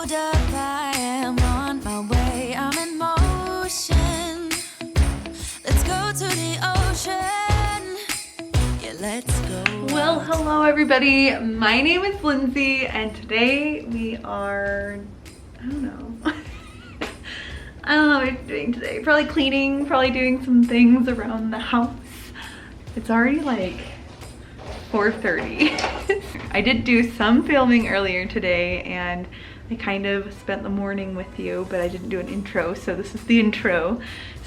hold up, I am on my way. I'm in motion. Let's go to the ocean. Yeah, let's go. Well, hello everybody. My name is Lindsay and today we are, I don't know. I don't know what we're doing today. Probably cleaning, probably doing some things around the house. It's already like 4:30. I did do some filming earlier today and I kind of spent the morning with you, but I didn't do an intro, so this is the intro.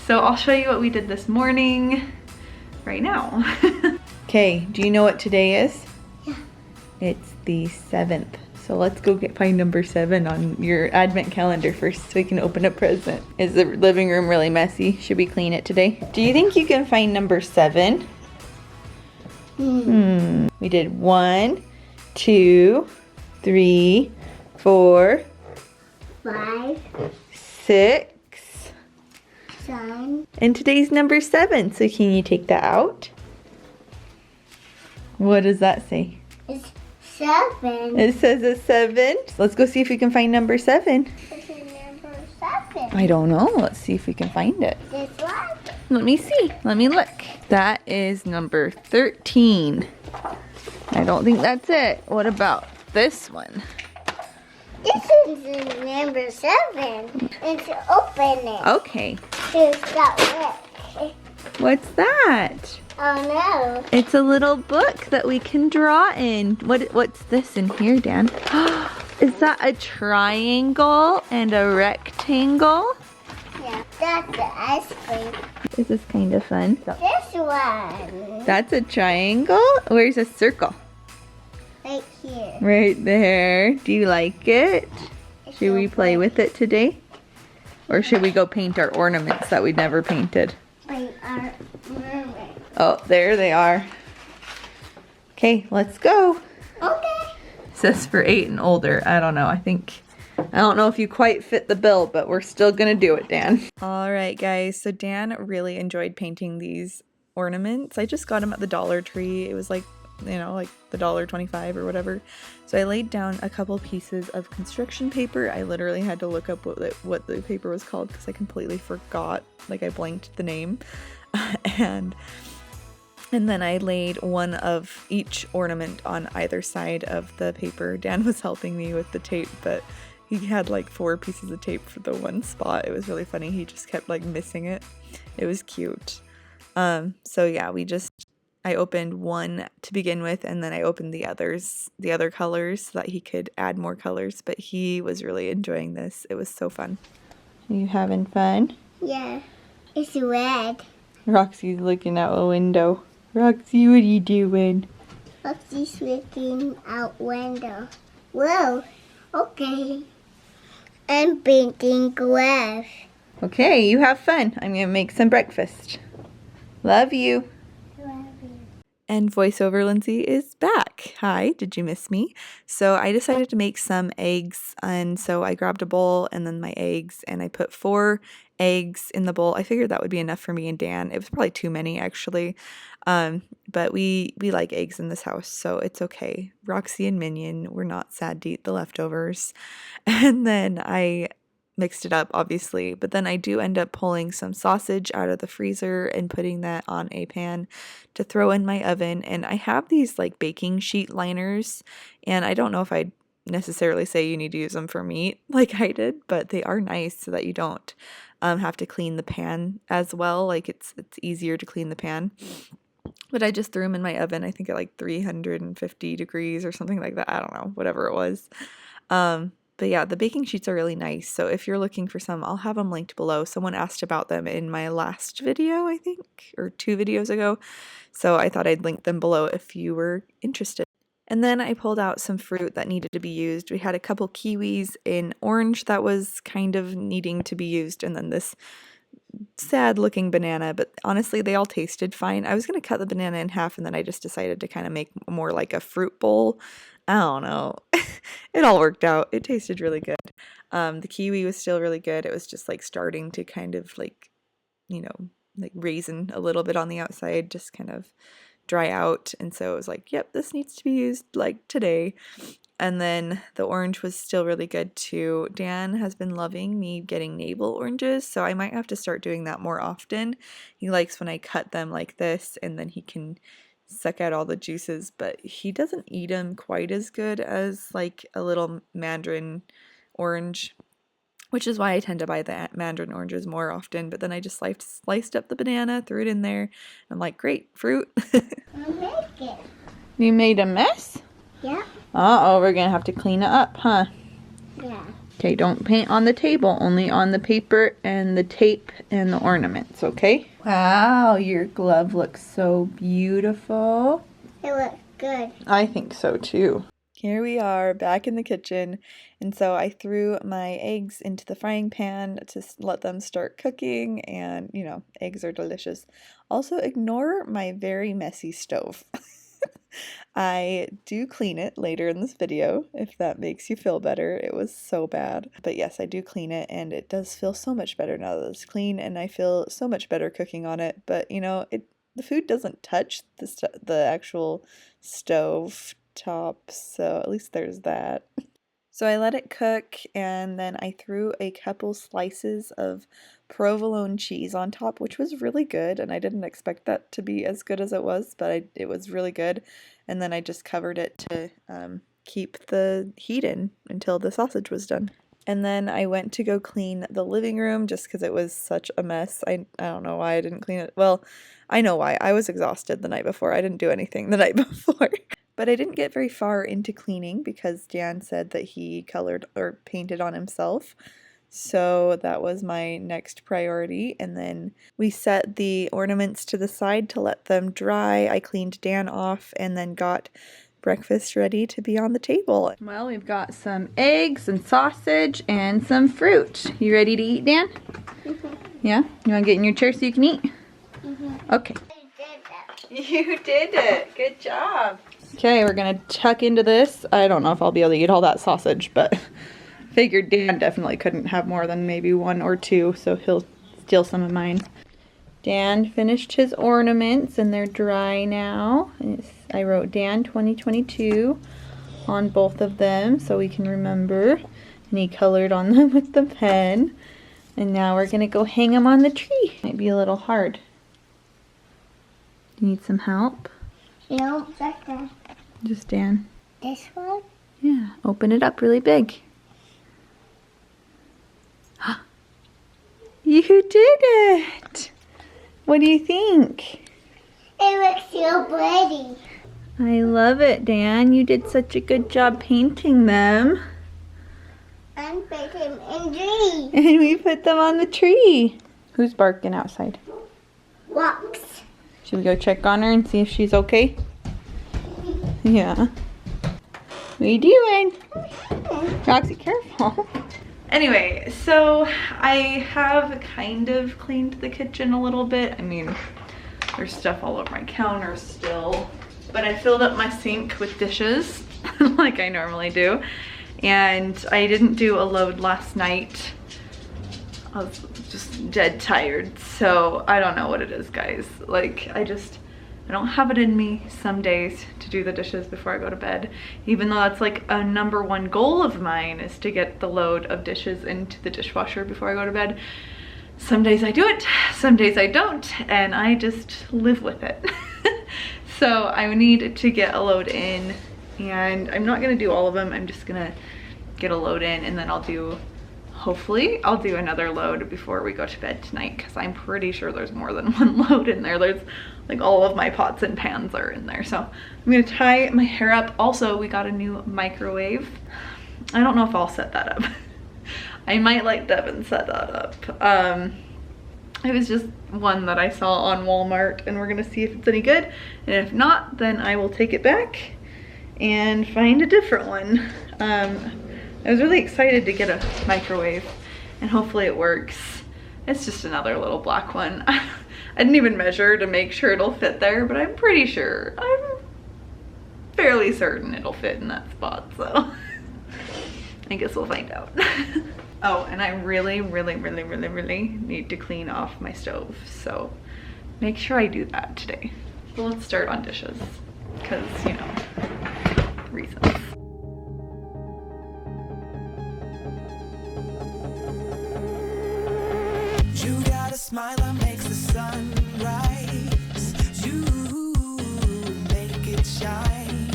So I'll show you what we did this morning right now. Okay, do you know what today is? Yeah. It's the 7th. So let's go find number 7 on your advent calendar first so we can open a present. Is the living room really messy? Should we clean it today? Do you think you can find number 7? We did 1, 2, 3, 4, 5, 6. 7. And today's number 7. So can you take that out? What does that say? It's 7. It says a 7. Let's go see if we can find number 7. It's number 7. I don't know. Let's see if we can find it. This one? Let me see. Let me look. That is number 13. I don't think that's it. What about this one? This is number 7. It's open it. Okay. It's got wet. What's that? Oh no. It's a little book that we can draw in. What's this in here, Dan? Is that a triangle and a rectangle? Yeah, that's the ice cream. This is kind of fun. This one. That's a triangle? Where's a circle? Right here. Right there. Do you like it? Should we play with it today? Or should we go paint our ornaments that we never painted? Paint our mermaid. Oh, there they are. Okay, let's go. Okay. It says for 8 and older. I don't know. I don't know if you quite fit the bill, but we're still gonna do it, Dan. All right, guys. So Dan really enjoyed painting these ornaments. I just got them at the Dollar Tree. It was like, you know, like the $1.25 or whatever. So I laid down a couple pieces of construction paper. I literally had to look up what the paper was called because I completely forgot. Like I blanked the name. And then I laid one of each ornament on either side of the paper. Dan was helping me with the tape, but he had like 4 pieces of tape for the one spot. It was really funny. He just kept like missing it. It was cute. So yeah, I opened one to begin with, and then I opened the other colors so that he could add more colors, but he was really enjoying this. It was so fun. Are you having fun? Yeah. It's red. Roxy's looking out a window. Roxy, what are you doing? Foxy's looking out window. Whoa. Okay. I'm painting glass. Okay, you have fun. I'm gonna make some breakfast. Love you. And voiceover Lindsay is back. Hi, did you miss me? So I decided to make some eggs, and so I grabbed a bowl and then my eggs, and I put 4 eggs in the bowl. I figured that would be enough for me and Dan. It was probably too many actually, but we like eggs in this house, so it's okay. Roxy and Minion were not sad to eat the leftovers. And then I mixed it up, obviously, but then I do end up pulling some sausage out of the freezer and putting that on a pan to throw in my oven. And I have these like baking sheet liners, and I don't know if I'd necessarily say you need to use them for meat like I did, but they are nice so that you don't have to clean the pan as well. Like it's easier to clean the pan. But I just threw them in my oven, I think at like 350 degrees or something like that. I don't know, whatever it was. But yeah, the baking sheets are really nice. So if you're looking for some, I'll have them linked below. Someone asked about them in my last video, I think, or 2 videos ago. So I thought I'd link them below if you were interested. And then I pulled out some fruit that needed to be used. We had a couple kiwis in orange that was kind of needing to be used. And then this sad looking banana, but honestly, they all tasted fine. I was going to cut the banana in half, and then I just decided to kind of make more like a fruit bowl. I don't know. It all worked out. It tasted really good. The kiwi was still really good. It was just like starting to kind of like, you know, like raisin a little bit on the outside, just kind of dry out. And so it was like, yep, this needs to be used like today. And then the orange was still really good too. Dan has been loving me getting navel oranges, so I might have to start doing that more often. He likes when I cut them like this and then he can suck out all the juices, but he doesn't eat them quite as good as like a little mandarin orange, which is why I tend to buy the mandarin oranges more often. But then I just sliced up the banana, threw it in there, and I'm like, great, fruit. I make it. You made a mess? Yeah. Uh-oh, we're gonna have to clean it up, huh? Yeah. Okay, don't paint on the table, only on the paper and the tape and the ornaments, okay? Wow, your glove looks so beautiful. It looks good. I think so too. Here we are back in the kitchen, and so I threw my eggs into the frying pan to let them start cooking, and you know, eggs are delicious. Also, ignore my very messy stove. I do clean it later in this video, if that makes you feel better. It was so bad. But yes, I do clean it, and it does feel so much better now that it's clean, and I feel so much better cooking on it. But you know, the food doesn't touch the actual stove top, so at least there's that. So I let it cook, and then I threw a couple slices of provolone cheese on top, which was really good, and I didn't expect that to be as good as it was, but it was really good. And then I just covered it to keep the heat in until the sausage was done. And then I went to go clean the living room just because it was such a mess. I don't know why I didn't clean it. Well, I know why. I was exhausted the night before. I didn't do anything the night before. But I didn't get very far into cleaning because Dan said that he colored or painted on himself. So that was my next priority. And then we set the ornaments to the side to let them dry. I cleaned Dan off and then got breakfast ready to be on the table. Well, we've got some eggs and sausage and some fruit. You ready to eat, Dan? Mm-hmm. Yeah? You want to get in your chair so you can eat? Mm-hmm. Okay. You did it. Good job. Okay, we're gonna tuck into this. I don't know if I'll be able to eat all that sausage, but figured Dan definitely couldn't have more than maybe one or two, so he'll steal some of mine. Dan finished his ornaments and they're dry now. I wrote Dan 2022 on both of them so we can remember. And he colored on them with the pen. And now we're gonna go hang them on the tree. Might be a little hard. You need some help? No, better. Just Dan. This one? Yeah, open it up really big. You did it! What do you think? It looks so pretty. I love it, Dan. You did such a good job painting them. And put him in tree. And we put them on the tree. Who's barking outside? Rocks. Should we go check on her and see if she's okay? Yeah. What are you doing? Roxy, careful. Anyway, so I have kind of cleaned the kitchen a little bit. I mean, there's stuff all over my counter still, but I filled up my sink with dishes like I normally do. And I didn't do a load last night. I was just dead tired, so I don't know what it is, guys. Like, I don't have it in me some days to do the dishes before I go to bed, even though that's like a #1 goal of mine, is to get the load of dishes into the dishwasher before I go to bed. Some days I do it, some days I don't, and I just live with it. So I need to get a load in, and I'm not gonna do all of them. I'm just gonna get a load in, and then hopefully I'll do another load before we go to bed tonight, because I'm pretty sure there's more than one load in there. There's like all of my pots and pans are in there. So I'm gonna tie my hair up. Also, we got a new microwave. I don't know if I'll set that up. I might let Devin set that up. It was just one that I saw on Walmart, and we're gonna see if it's any good. And if not, then I will take it back and find a different one. I was really excited to get a microwave, and hopefully it works. It's just another little black one. I didn't even measure to make sure it'll fit there, but I'm pretty sure, I'm fairly certain it'll fit in that spot, so I guess we'll find out. Oh, and I really need to clean off my stove, so make sure I do that today. So let's start on dishes, because, you know, reasons. You got a smile that makes the sun rise. You make it shine.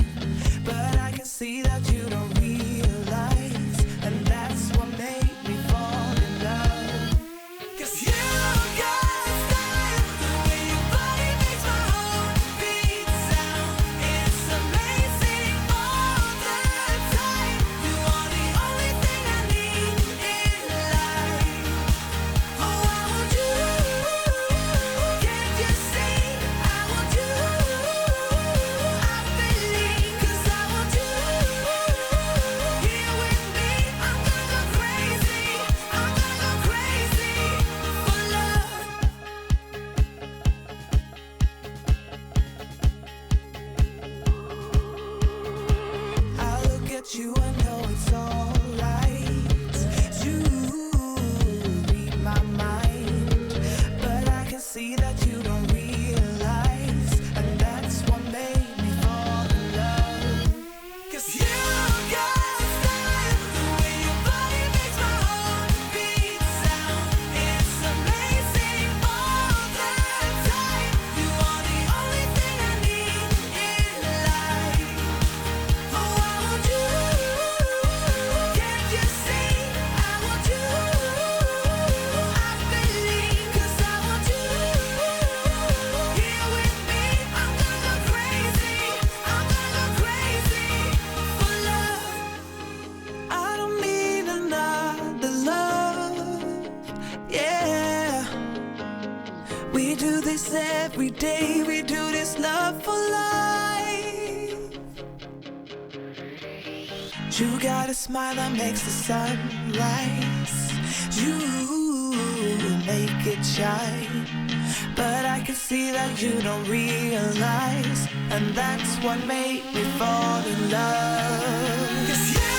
But I can see that you don't realize, and that's what made me fall in love. 'Cause you got style, the way your body makes my heart beat sound. It's amazing all the time. You are the only thing I need in life. Oh, I want you. Can't you see? I want you. I believe, 'cause I want you here with me. I'm gonna go crazy. I'm gonna go crazy for love. I look at you, I know it's alright. You read my mind, but I can see that you don't realize, and that's what made me fall in love. 'Cause you got style, the way your body makes my heart beat sound. It's amazing all the time. You are the only thing I need in life. Oh, I want you. Can't you see? I want you. I believe, 'cause I want you here with me. I'm gonna go crazy. I'm gonna go crazy for love. I don't need another love. Yeah. We do this every day. We do this love for life. You got a smile that makes the sun rise. You make it shine. But I can see that you don't realize, and that's what made me fall in love. 'Cause you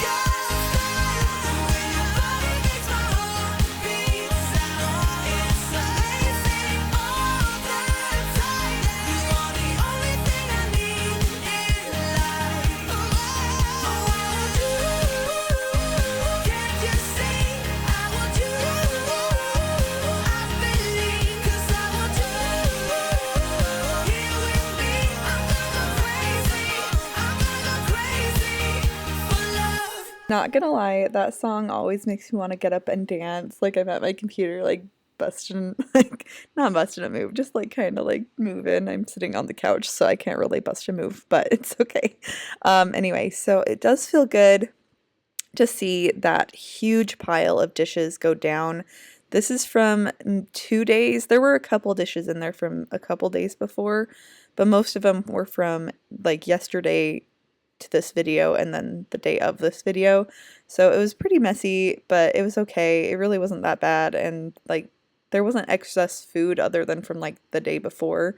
got style, the way your body makes my heart beat sound. It's amazing all the time. You are the only thing I need in life. Oh, I want you. Can't you see? I want you. I believe, 'cause I want you here with me. I'm gonna go crazy. I'm gonna go crazy for love. Not gonna lie, that song always makes me want to get up and dance. Like I'm at my computer, like busting, like not busting a move, just like kind of like moving. I'm sitting on the couch, so I can't really bust a move, but it's okay. Anyway, so it does feel good to see that huge pile of dishes go down. This is from 2 days. There were a couple dishes in there from a couple days before, but most of them were from like yesterday to this video and then the day of this video. So it was pretty messy, but it was okay. It really wasn't that bad, and like there wasn't excess food other than from like the day before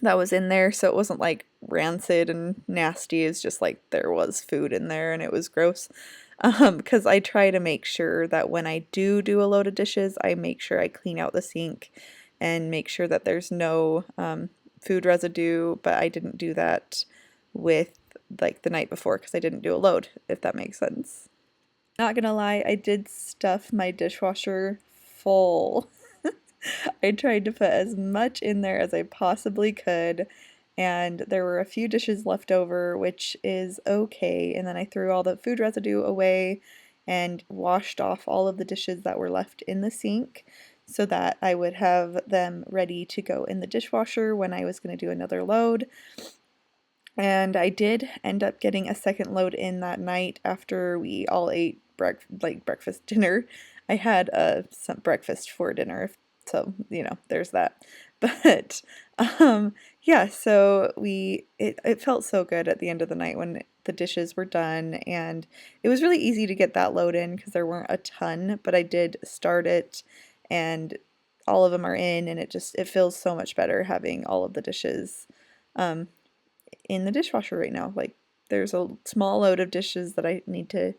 that was in there, so it wasn't like rancid and nasty. It's just like there was food in there and it was gross. Because I try to make sure that when I do a load of dishes, I make sure I clean out the sink and make sure that there's no food residue, but I didn't do that with like the night before because I didn't do a load, if that makes sense. Not gonna lie, I did stuff my dishwasher full. I tried to put as much in there as I possibly could, and there were a few dishes left over, which is okay. And then I threw all the food residue away and washed off all of the dishes that were left in the sink so that I would have them ready to go in the dishwasher when I was going to do another load. And I did end up getting a second load in that night after we all ate breakfast dinner. I had some breakfast for dinner, so you know, there's that. But yeah, so it felt so good at the end of the night when the dishes were done, and it was really easy to get that load in because there weren't a ton, but I did start it and all of them are in, and it feels so much better having all of the dishes in the dishwasher right now. Like there's a small load of dishes that I need to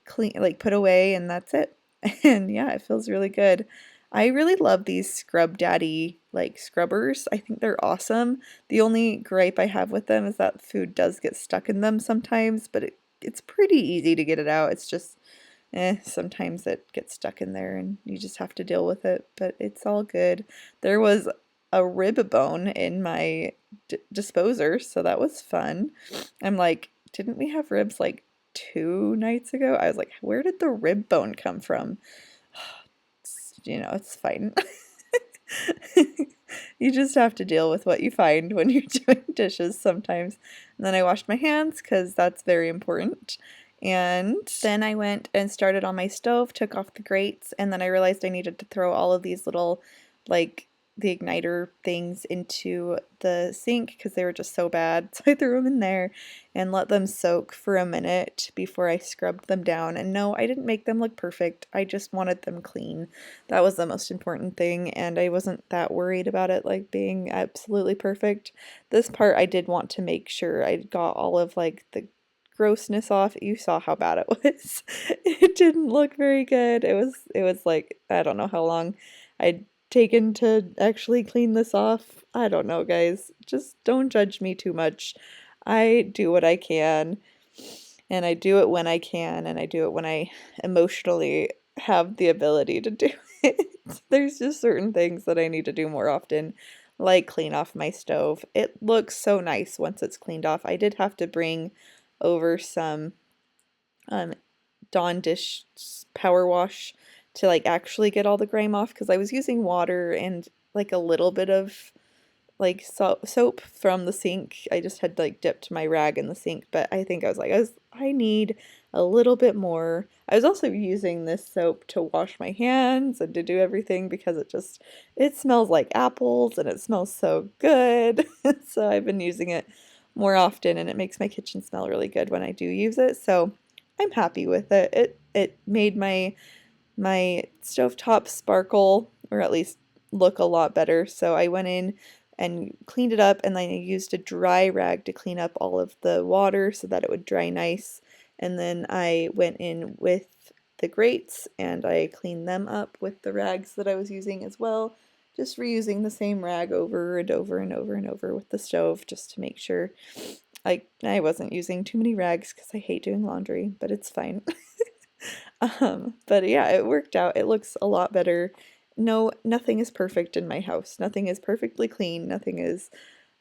clean, like put away, and that's it. And yeah, it feels really good. I really love these Scrub Daddy like scrubbers. I think they're awesome. The only gripe I have with them is that food does get stuck in them sometimes, but it's pretty easy to get it out. It's just Sometimes it gets stuck in there and you just have to deal with it, but it's all good. There was a rib bone in my disposer, so that was fun. I'm like, didn't we have ribs like 2 nights ago? I was like, where did the rib bone come from? It's fine. You just have to deal with what you find when you're doing dishes sometimes. And then I washed my hands because that's very important. And then I went and started on my stove, took off the grates, and then I realized I needed to throw all of these little, like, the igniter things into the sink because they were just so bad. So I threw them in there and let them soak for a minute before I scrubbed them down. And no, I didn't make them look perfect. I just wanted them clean. That was the most important thing, and I wasn't that worried about it like being absolutely perfect. This part I did want to make sure I got all of like the grossness off. You saw how bad it was. It didn't look very good. It was like, I don't know how long I'd taken to actually clean this off. I don't know, guys. Just don't judge me too much. I do what I can, and I do it when I can, and I do it when I emotionally have the ability to do it. There's just certain things that I need to do more often, like clean off my stove. It looks so nice once it's cleaned off. I did have to bring over some um, Dawn dish power wash to like actually get all the grime off because I was using water and like a little bit of like soap from the sink. I just had like dipped my rag in the sink, but I think I need a little bit more. I was also using this soap to wash my hands and to do everything because it smells like apples and it smells so good. So I've been using it more often and it makes my kitchen smell really good when I do use it. So I'm happy with it. It made my stovetop sparkle, or at least look a lot better. So I went in and cleaned it up, and then I used a dry rag to clean up all of the water so that it would dry nice. And then I went in with the grates and I cleaned them up with the rags that I was using as well. Just reusing the same rag over and over and over and over with the stove just to make sure I wasn't using too many rags because I hate doing laundry, but it's fine. But yeah, it worked out. It looks a lot better. No, nothing is perfect in my house. Nothing is perfectly clean. Nothing is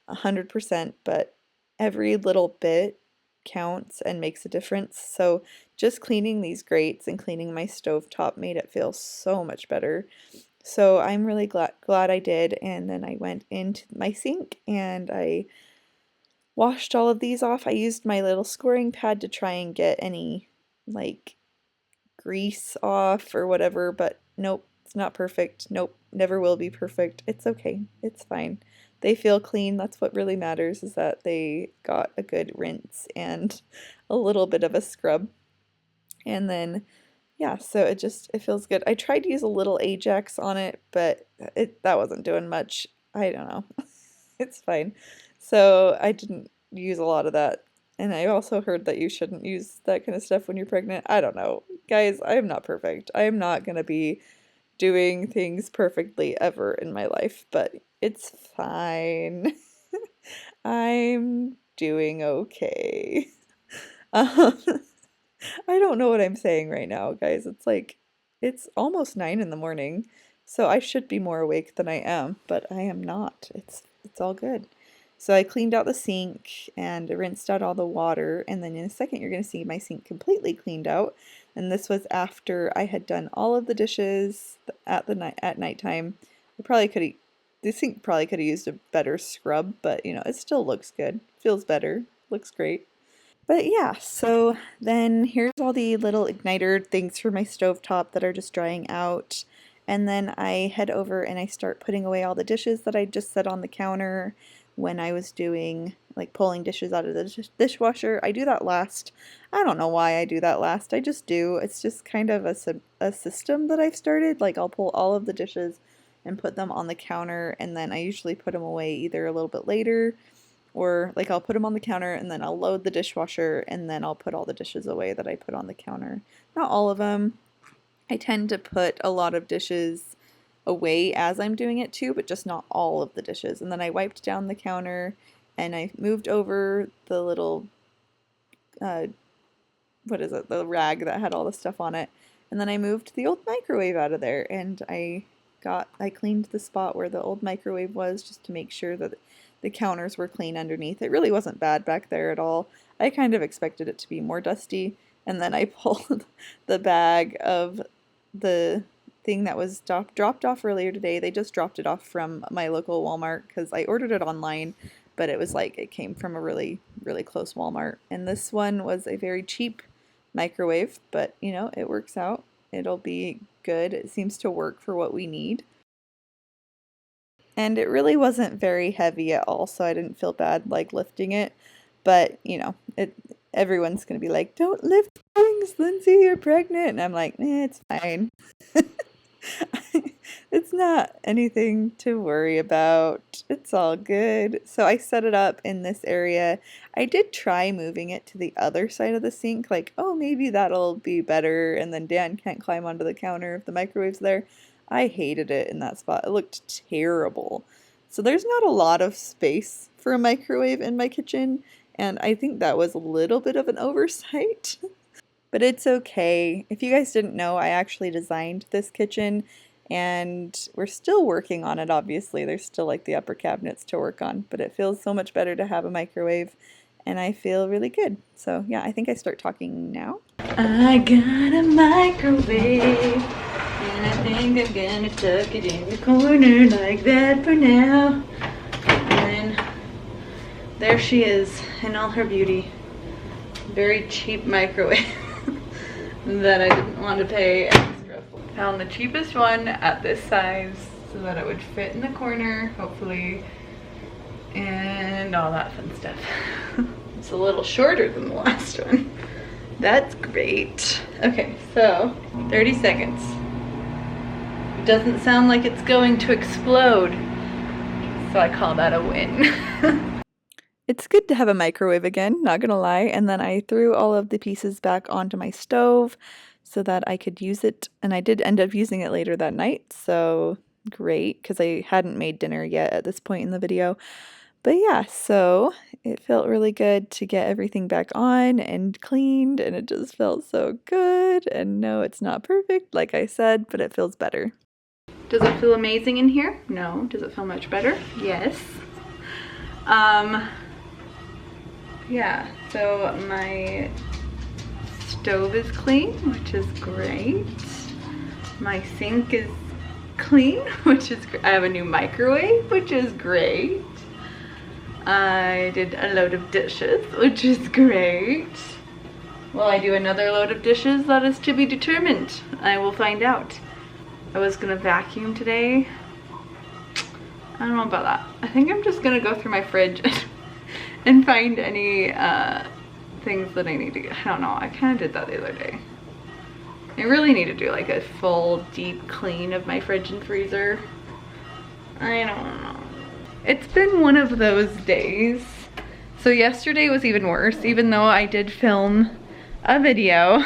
100%, but every little bit counts and makes a difference. So just cleaning these grates and cleaning my stovetop made it feel so much better. So I'm really glad I did. And then I went into my sink and I washed all of these off. I used my little scoring pad to try and get any like grease off or whatever, but nope, it's not perfect. Nope, never will be perfect. It's okay. It's fine. They feel clean. That's what really matters, is that they got a good rinse and a little bit of a scrub. And then yeah, so it feels good. I tried to use a little Ajax on it, but that wasn't doing much. I don't know. It's fine. So I didn't use a lot of that. And I also heard that you shouldn't use that kind of stuff when you're pregnant. I don't know. Guys, I am not perfect. I am not going to be doing things perfectly ever in my life, but it's fine. I'm doing okay. Um, I don't know what I'm saying right now, guys. It's almost 9 in the morning, so I should be more awake than I am, but I am not. It's all good. So I cleaned out the sink and rinsed out all the water, and then in a second you're going to see my sink completely cleaned out. And this was after I had done all of the dishes at nighttime. The sink probably could have used a better scrub, but it still looks good. Feels better. Looks great. But yeah, so then here's all the little igniter things for my stovetop that are just drying out. And then I head over and I start putting away all the dishes that I just set on the counter when I was doing, like, pulling dishes out of the dishwasher. I do that last. I don't know why I do that last. I just do. It's just kind of a system that I've started. Like, I'll pull all of the dishes and put them on the counter, and then I usually put them away either a little bit later, or like I'll put them on the counter and then I'll load the dishwasher and then I'll put all the dishes away that I put on the counter. Not all of them. I tend to put a lot of dishes away as I'm doing it too, but just not all of the dishes. And then I wiped down the counter and I moved over the little what is it, the rag that had all the stuff on it. And then I moved the old microwave out of there, and I cleaned the spot where the old microwave was just to make sure that the counters were clean underneath. It really wasn't bad back there at all. I kind of expected it to be more dusty. And then I pulled the bag of the thing that was dropped off earlier today. They just dropped it off from my local Walmart because I ordered it online, but it was like it came from a really, really close Walmart. And this one was a very cheap microwave, but you know, it works out. It'll be good. It seems to work for what we need. And it really wasn't very heavy at all, so I didn't feel bad like lifting it. But, you know, everyone's going to be like, don't lift things, Lindsay, you're pregnant. And I'm like, it's fine. It's not anything to worry about. It's all good. So I set it up in this area. I did try moving it to the other side of the sink, like, oh, maybe that'll be better, and then Dan can't climb onto the counter if the microwave's there. I hated it in that spot. It looked terrible. So there's not a lot of space for a microwave in my kitchen, and I think that was a little bit of an oversight. But it's okay. If you guys didn't know, I actually designed this kitchen, and we're still working on it, obviously. There's still like the upper cabinets to work on, but it feels so much better to have a microwave, and I feel really good. So yeah, I think I start talking now. I got a microwave, and I think I'm gonna tuck it in the corner like that for now. And then there she is in all her beauty. Very cheap microwave that I didn't want to pay extra for. Found the cheapest one at this size so that it would fit in the corner, hopefully, and all that fun stuff. It's a little shorter than the last one. That's great. Okay, so 30 seconds. It doesn't sound like it's going to explode, so I call that a win. It's good to have a microwave again, not gonna lie, and then I threw all of the pieces back onto my stove so that I could use it, and I did end up using it later that night, so great, because I hadn't made dinner yet at this point in the video. But yeah, so it felt really good to get everything back on and cleaned, and it just felt so good. And no, it's not perfect, like I said, but it feels better. Does it feel amazing in here? No. Does it feel much better? Yes. Yeah, so my stove is clean, which is great. My sink is clean, which is great. I have a new microwave, which is great. I did a load of dishes, which is great. Will I do another load of dishes? That is to be determined. I will find out. I was gonna vacuum today. I don't know about that. I think I'm just gonna go through my fridge and find any things that I need to get. I don't know, I kind of did that the other day. I really need to do like a full deep clean of my fridge and freezer. I don't know. It's been one of those days. So yesterday was even worse, even though I did film a video.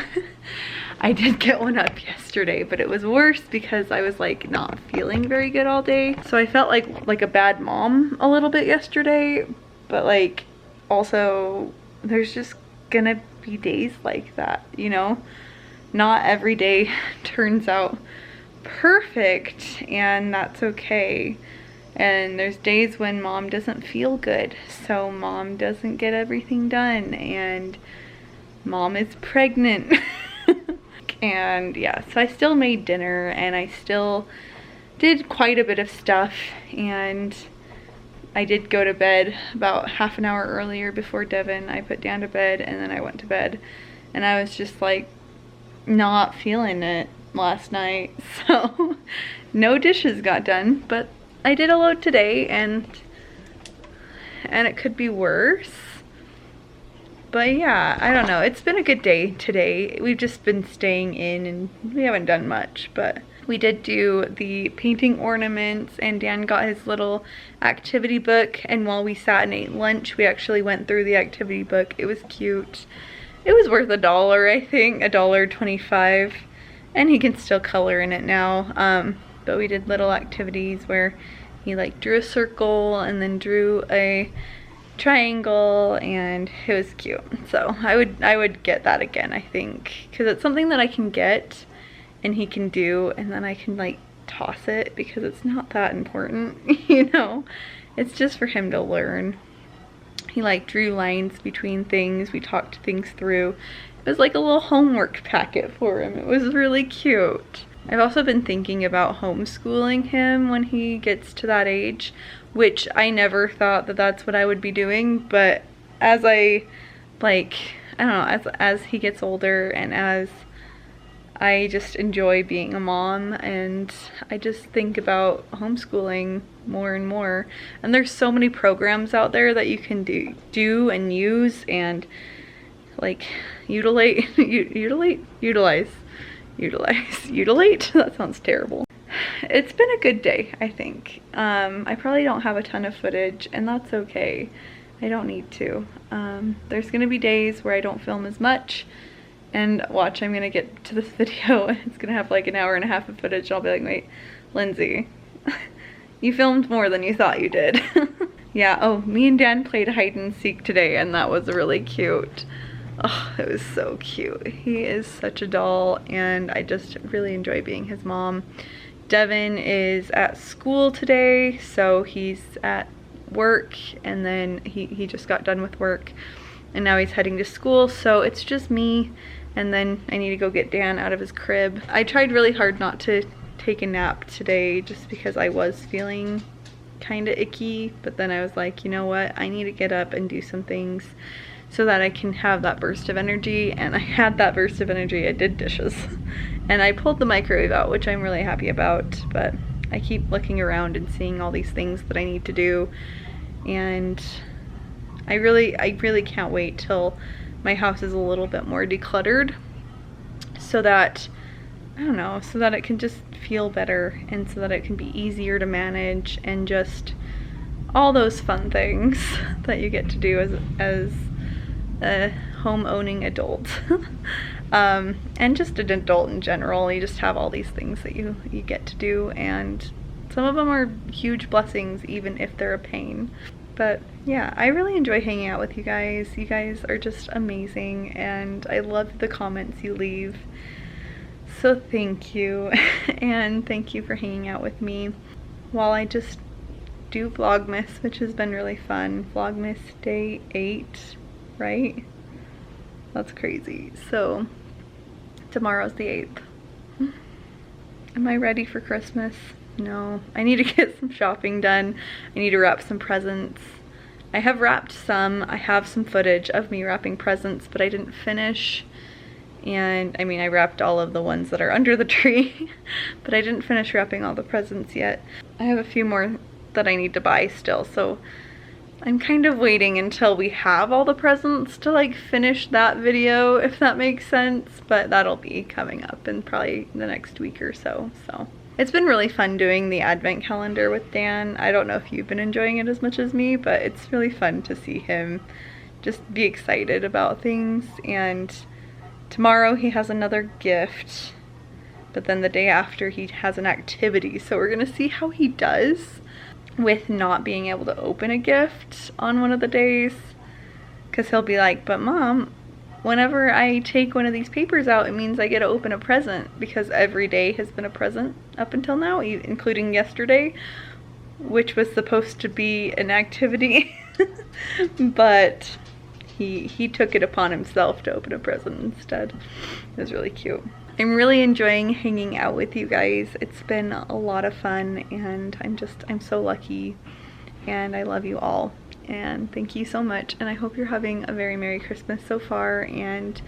I did get one up yesterday, but it was worse because I was like not feeling very good all day. So I felt like a bad mom a little bit yesterday, but like also there's just gonna be days like that, you know? Not every day turns out perfect, and that's okay. And there's days when mom doesn't feel good, so mom doesn't get everything done, and mom is pregnant. And yeah, so I still made dinner, and I still did quite a bit of stuff, and I did go to bed about half an hour earlier before Devin. I put down to bed, and then I went to bed, and I was just like not feeling it last night, so no dishes got done, but I did a load today, and it could be worse. But yeah, I don't know. It's been a good day today. We've just been staying in and we haven't done much, but we did do the painting ornaments, and Dan got his little activity book, and while we sat and ate lunch, we actually went through the activity book. It was cute. It was worth $1, I think, $1.25, and he can still color in it now. But we did little activities where he like drew a circle and then drew a triangle, and it was cute. So I would get that again, I think, because it's something that I can get and he can do, and then I can like toss it because it's not that important, you know. It's just for him to learn. He like drew lines between things, we talked things through. It was like a little homework packet for him. It was really cute. I've also been thinking about homeschooling him when he gets to that age, which I never thought that that's what I would be doing, but as I don't know, as he gets older and as I just enjoy being a mom, and I just think about homeschooling more and more. And there's so many programs out there that you can do and use and like utilize. That sounds terrible. It's been a good day, I think. I probably don't have a ton of footage, and that's okay. I don't need to. There's gonna be days where I don't film as much, and watch, I'm gonna get to this video and it's gonna have like an hour and a half of footage. I'll be like, wait, Lindsay, you filmed more than you thought you did. Yeah, oh, me and Dan played hide and seek today, and that was really cute. Oh, it was so cute. He is such a doll, and I just really enjoy being his mom. Devin is at school today, so he's at work, and then he just got done with work, and now he's heading to school, so it's just me, and then I need to go get Dan out of his crib. I tried really hard not to take a nap today just because I was feeling kind of icky, but then I was like, you know what, I need to get up and do some things so that I can have that burst of energy, and I had that burst of energy. I did dishes, and I pulled the microwave out, which I'm really happy about, but I keep looking around and seeing all these things that I need to do, and I really can't wait till my house is a little bit more decluttered, so that, I don't know, so that it can just feel better, and so that it can be easier to manage, and just all those fun things that you get to do as a home owning adult. And just an adult in general. You just have all these things that you get to do, and some of them are huge blessings even if they're a pain. But yeah, I really enjoy hanging out with you guys. You guys are just amazing, and I love the comments you leave. So thank you. And thank you for hanging out with me while I just do Vlogmas, which has been really fun. Vlogmas day 8, right? That's crazy. So tomorrow's the 8th. Am I ready for Christmas? No, I need to get some shopping done. I need to wrap some presents. I have wrapped some. I have some footage of me wrapping presents, but I didn't finish. And I mean, I wrapped all of the ones that are under the tree, but I didn't finish wrapping all the presents yet. I have a few more that I need to buy still, so I'm kind of waiting until we have all the presents to like finish that video, if that makes sense, but that'll be coming up in probably the next week or so. So it's been really fun doing the advent calendar with Dan. I don't know if you've been enjoying it as much as me, but it's really fun to see him just be excited about things. And tomorrow he has another gift, but then the day after he has an activity, so we're gonna see how he does with not being able to open a gift on one of the days, because he'll be like, but Mom, whenever I take one of these papers out, it means I get to open a present, because every day has been a present up until now, including yesterday, which was supposed to be an activity. But he took it upon himself to open a present instead. It was really cute. I'm really enjoying hanging out with you guys. It's been a lot of fun, and I'm so lucky, and I love you all, and thank you so much, and I hope you're having a very Merry Christmas so far, and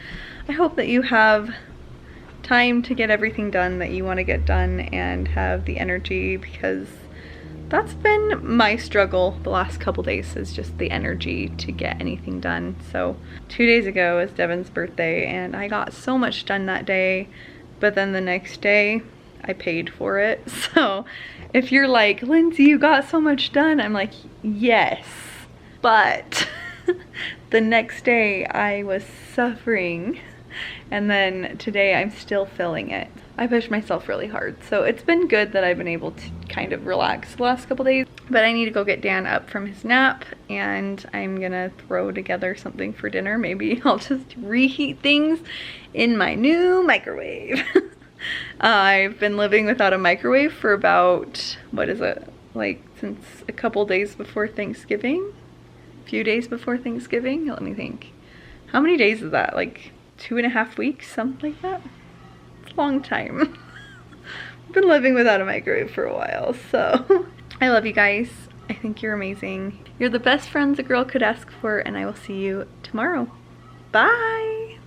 I hope that you have time to get everything done that you want to get done and have the energy, because that's been my struggle the last couple days, is just the energy to get anything done. So 2 days ago was Devin's birthday, and I got so much done that day, but then the next day I paid for it. So if you're like, Lindsay, you got so much done, I'm like, yes, but the next day I was suffering And then today I'm still filling it. I pushed myself really hard, so it's been good that I've been able to kind of relax the last couple days. But I need to go get Dan up from his nap, and I'm gonna throw together something for dinner. Maybe I'll just reheat things in my new microwave. I've been living without a microwave for about, what is it, like since a couple days before Thanksgiving? A few days before Thanksgiving? Let me think. How many days is that? Like 2.5 weeks, something like that? It's a long time. I've been living without a microwave for a while, so I love you guys. I think you're amazing. You're the best friends a girl could ask for, and I will see you tomorrow. Bye!